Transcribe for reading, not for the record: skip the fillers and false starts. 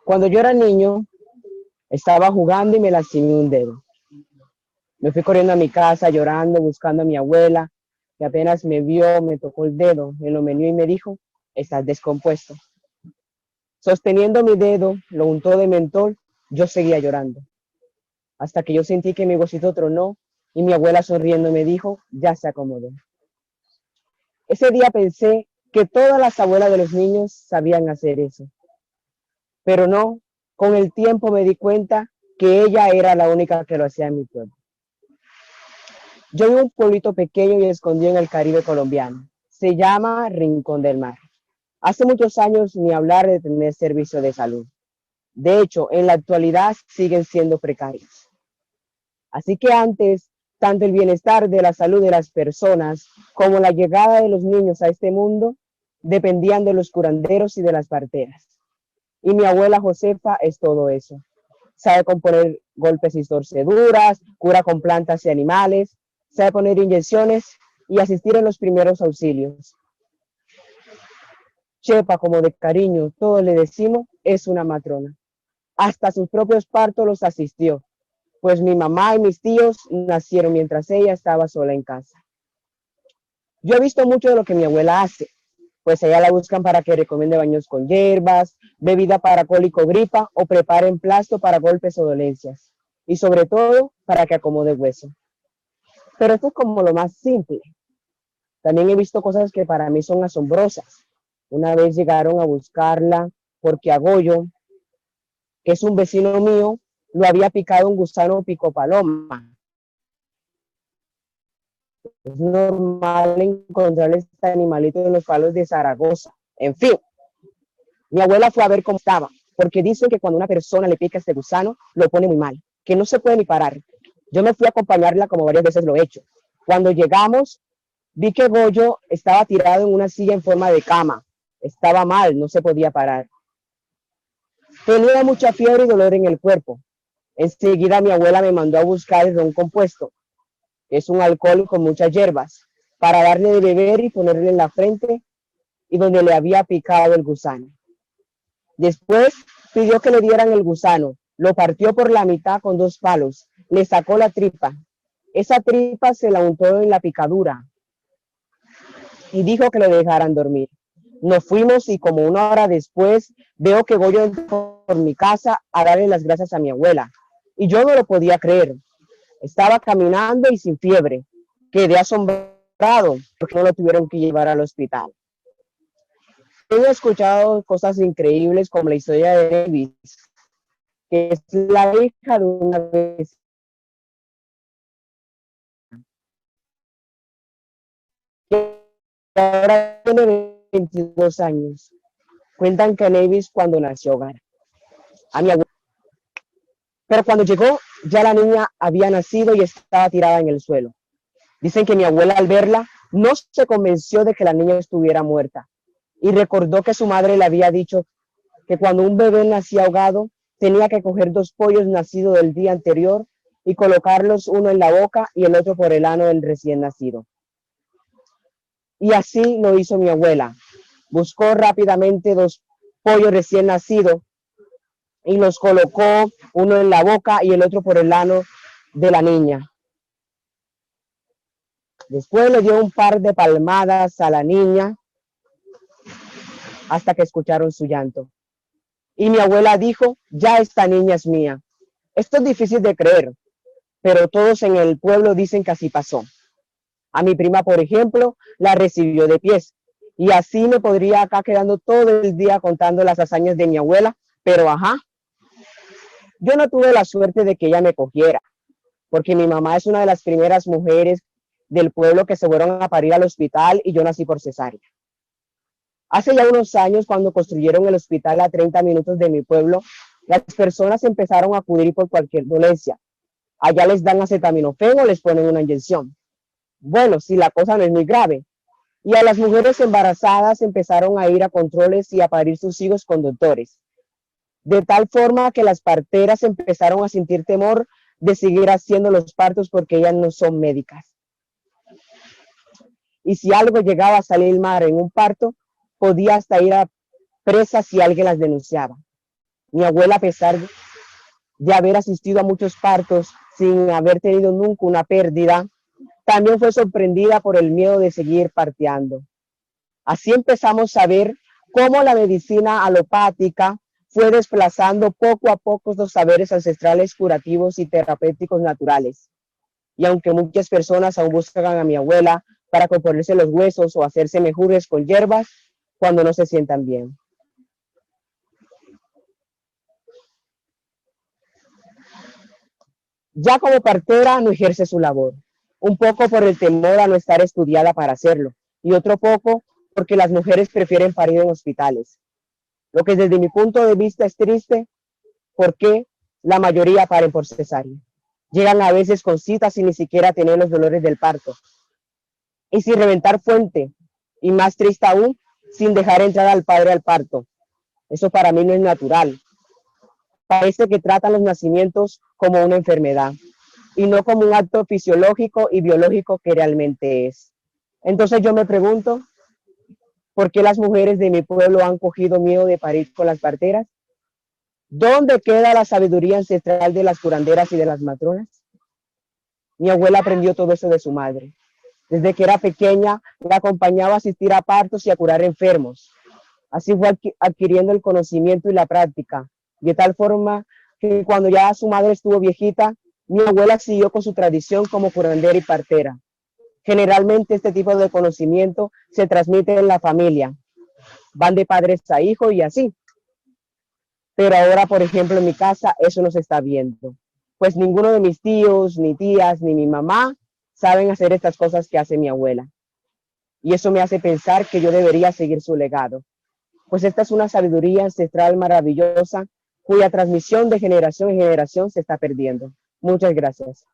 Cuando yo era niño, estaba jugando y me lastimé un dedo. Me fui corriendo a mi casa llorando, buscando a mi abuela, que apenas me vio, me tocó el dedo, me lo meneó y me dijo, estás descompuesto. Sosteniendo mi dedo, lo untó de mentol, yo seguía llorando, hasta que yo sentí que mi huesito tronó y mi abuela sonriendo me dijo, ya se acomodó. Ese día pensé que todas las abuelas de los niños sabían hacer eso, pero no, con el tiempo me di cuenta que ella era la única que lo hacía en mi pueblo. Yo vivo en un pueblito pequeño y escondido en el Caribe colombiano. Se llama Rincón del Mar. Hace muchos años ni hablar de tener servicio de salud. De hecho, en la actualidad siguen siendo precarios. Así que antes, tanto el bienestar de la salud de las personas como la llegada de los niños a este mundo dependían de los curanderos y de las parteras. Y mi abuela Josefa es todo eso. Sabe componer golpes y torceduras, cura con plantas y animales, sabe poner inyecciones y asistir en los primeros auxilios. Chepa, como de cariño, todos le decimos, es una matrona. Hasta sus propios partos los asistió, pues mi mamá y mis tíos nacieron mientras ella estaba sola en casa. Yo he visto mucho de lo que mi abuela hace, pues ella la buscan para que recomiende baños con hierbas, bebida para cólico gripa o prepare emplasto para golpes o dolencias. Y sobre todo, para que acomode hueso. Pero esto es como lo más simple. También he visto cosas que para mí son asombrosas. Una vez llegaron a buscarla porque a Goyo, que es un vecino mío, lo había picado un gusano pico paloma. Es normal encontrar este animalito en los palos de Zaragoza. En fin, mi abuela fue a ver cómo estaba, porque dicen que cuando una persona le pica este gusano, lo pone muy mal, que no se puede ni parar. Yo me fui a acompañarla como varias veces lo he hecho. Cuando llegamos, vi que Goyo estaba tirado en una silla en forma de cama. Estaba mal, no se podía parar. Tenía mucha fiebre y dolor en el cuerpo. Enseguida mi abuela me mandó a buscar el ron compuesto, que es un alcohol con muchas hierbas, para darle de beber y ponerle en la frente y donde le había picado el gusano. Después pidió que le dieran el gusano, lo partió por la mitad con 2 palos, le sacó la tripa. Esa tripa se la untó en la picadura y dijo que lo dejaran dormir. Nos fuimos y como 1 hora después veo que Goyo entró por mi casa a darle las gracias a mi abuela. Y yo no lo podía creer. Estaba caminando y sin fiebre. Quedé asombrado porque no lo tuvieron que llevar al hospital. He escuchado cosas increíbles como la historia de Davis, que es la hija de una vez que ahora tiene 22 años. Cuentan que Nevis cuando nació Gara, a mi abuela. Pero cuando llegó, ya la niña había nacido y estaba tirada en el suelo. Dicen que mi abuela al verla no se convenció de que la niña estuviera muerta y recordó que su madre le había dicho que cuando un bebé nacía ahogado tenía que coger 2 pollos nacidos del día anterior y colocarlos uno en la boca y el otro por el ano del recién nacido. Y así lo hizo mi abuela. Buscó rápidamente 2 pollos recién nacidos y los colocó uno en la boca y el otro por el ano de la niña. Después le dio un par de palmadas a la niña hasta que escucharon su llanto. Y mi abuela dijo, ya esta niña es mía. Esto es difícil de creer, pero todos en el pueblo dicen que así pasó. A mi prima, por ejemplo, la recibió de pies. Y así me podría acá quedando todo el día contando las hazañas de mi abuela, pero ajá, yo no tuve la suerte de que ella me cogiera, porque mi mamá es una de las primeras mujeres del pueblo que se fueron a parir al hospital y yo nací por cesárea. Hace ya unos años, cuando construyeron el hospital a 30 minutos de mi pueblo, las personas empezaron a acudir por cualquier dolencia. Allá les dan acetaminofén o les ponen una inyección. Bueno, si la cosa no es muy grave. Y a las mujeres embarazadas empezaron a ir a controles y a parir sus hijos con doctores. De tal forma que las parteras empezaron a sentir temor de seguir haciendo los partos porque ellas no son médicas. Y si algo llegaba a salir mal en un parto, podía hasta ir a presa si alguien las denunciaba. Mi abuela, a pesar de haber asistido a muchos partos sin haber tenido nunca una pérdida, también fue sorprendida por el miedo de seguir parteando. Así empezamos a ver cómo la medicina alopática fue desplazando poco a poco los saberes ancestrales curativos y terapéuticos naturales. Y aunque muchas personas aún buscan a mi abuela para componerse los huesos o hacerse mejures con hierbas cuando no se sientan bien. Ya como partera no ejerce su labor, un poco por el temor a no estar estudiada para hacerlo y otro poco porque las mujeres prefieren parir en hospitales, lo que desde mi punto de vista es triste porque la mayoría paren por cesárea. Llegan a veces con citas sin ni siquiera tener los dolores del parto y sin reventar fuente y más triste aún, sin dejar entrar al padre al parto. Eso para mí no es natural. Parece que tratan los nacimientos como una enfermedad y no como un acto fisiológico y biológico que realmente es. Entonces yo me pregunto, ¿por qué las mujeres de mi pueblo han cogido miedo de parir con las parteras? ¿Dónde queda la sabiduría ancestral de las curanderas y de las matronas? Mi abuela aprendió todo eso de su madre. Desde que era pequeña, la acompañaba a asistir a partos y a curar enfermos. Así fue adquiriendo el conocimiento y la práctica, de tal forma que cuando ya su madre estuvo viejita, mi abuela siguió con su tradición como curandera y partera. Generalmente este tipo de conocimiento se transmite en la familia, van de padres a hijos y así. Pero ahora, por ejemplo, en mi casa eso no se está viendo, pues ninguno de mis tíos, ni tías, ni mi mamá saben hacer estas cosas que hace mi abuela. Y eso me hace pensar que yo debería seguir su legado, pues esta es una sabiduría ancestral maravillosa cuya transmisión de generación en generación se está perdiendo. Muchas gracias.